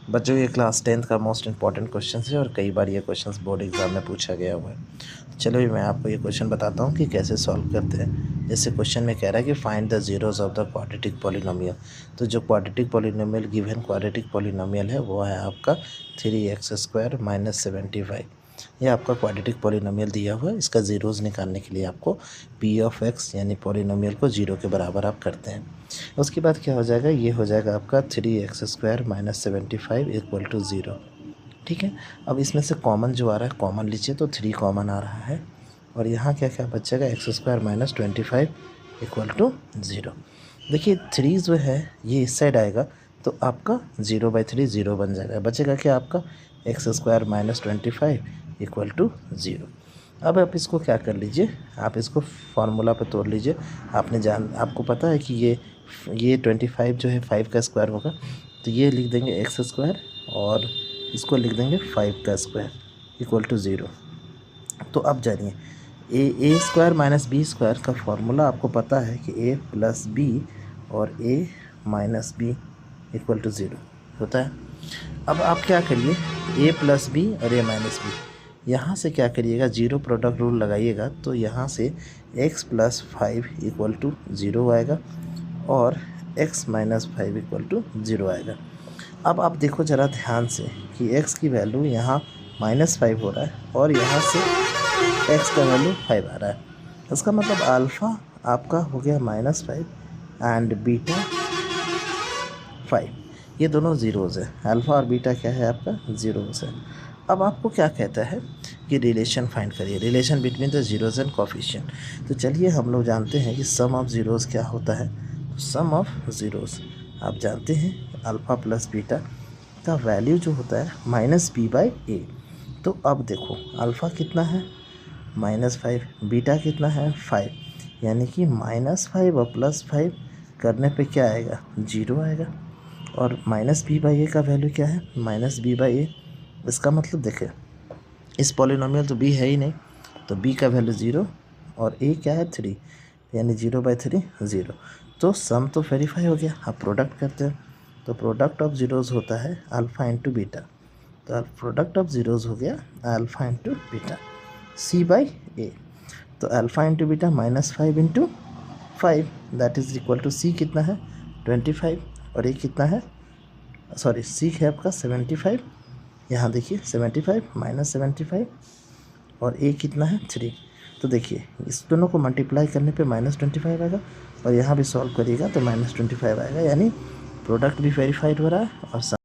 बच्चों ये class 10th का मोस्ट इंपॉर्टेंट क्वेश्चन है और कई बार ये क्वेश्चंस बोर्ड एग्जाम में पूछा गया हुआ है। चलो मैं आपको ये क्वेश्चन बताता हूँ कि कैसे सॉल्व करते हैं। जैसे क्वेश्चन में कह रहा है कि find the zeros of the quadratic polynomial. तो जो quadratic polynomial given quadratic polynomial है वो है आपका 3x² - 75। ये आपका क्वाड्रेटिक पॉलिनोमियल दिया हुआ है। इसका जीरोस निकालने के लिए आपको p(x) यानी पॉलिनोमियल को जीरो के बराबर आप करते हैं। उसके बाद क्या हो जाएगा, ये हो जाएगा आपका 3x² - 75 = 0। ठीक है। अब इसमें से कॉमन जो आ रहा है कॉमन लीजिए, तो 3 कॉमन आ रहा है और यहाँ क्या क्या बचेगा, x² - 25 = 0। देखिए 3 जो है ये इस साइड आएगा तो आपका 0/3 0 बन जाएगा। बचेगा क्या आपका x² - 25 = 0। अब आप इसको क्या कर लीजिए, आप इसको फार्मूला पे तोड़ लीजिए। आपको पता है कि ये 25 जो है 5 का स्क्वायर होगा, तो ये लिख देंगे x² और इसको लिख देंगे 5 का स्क्वायर = 0। तो अब जानिए a² - b² का फार्मूला आपको पता है कि a + b और a - b = 0 होता है। अब आप क्या करिए, a + b और a - b, यहाँ से क्या करिएगा, जीरो प्रोडक्ट रूल लगाइएगा तो यहाँ से x + 5 = 0 आएगा और x - 5 = 0 आएगा। अब आप देखो ज़रा ध्यान से कि x की वैल्यू यहाँ -5 हो रहा है और यहाँ से x का वैल्यू 5 आ रहा है। इसका मतलब अल्फ़ा आपका हो गया -5 एंड बीटा 5। ये दोनों ज़ीरोज़ है। अल्फ़ा और बीटा क्या है आपका, ज़ीरोज़ है। अब आपको क्या कहता है कि रिलेशन फाइंड करिए, relation between the zeros and coefficient. तो चलिए हम लोग जानते हैं कि सम ऑफ ज़ीरोज़ क्या होता है। सम ऑफ ज़ीरोज़ आप जानते हैं अल्फ़ा + बीटा का वैल्यू जो होता है -b/a। तो अब देखो अल्फ़ा कितना है -5, बीटा कितना है 5, यानी कि -5 और +5 करने पे क्या आएगा, 0 आएगा। और -b/a का वैल्यू क्या है, -b/a। इसका मतलब देखें इस पॉलिनोमियल तो b है ही नहीं, तो b का वैल्यू 0 और a क्या है 3, यानी 0/3 0। तो सम तो वेरीफाई हो गया। अब प्रोडक्ट करते हैं, तो प्रोडक्ट ऑफ ज़ीरोज़ होता है अल्फ़ा × बीटा। तो प्रोडक्ट ऑफ ज़ीरोज़ हो गया अल्फ़ा × बीटा c/a। तो alpha × beta -5 × 5 that is equal to c कितना है 25 और a कितना है, सॉरी c है आपका 75। यहाँ देखिए 75 - 75 और a कितना है 3। तो देखिए इस दोनों को मल्टीप्लाई करने पे -25 आएगा और यहाँ भी सॉल्व करिएगा तो -25 आएगा, यानी प्रोडक्ट भी वेरीफाइड हो रहा है और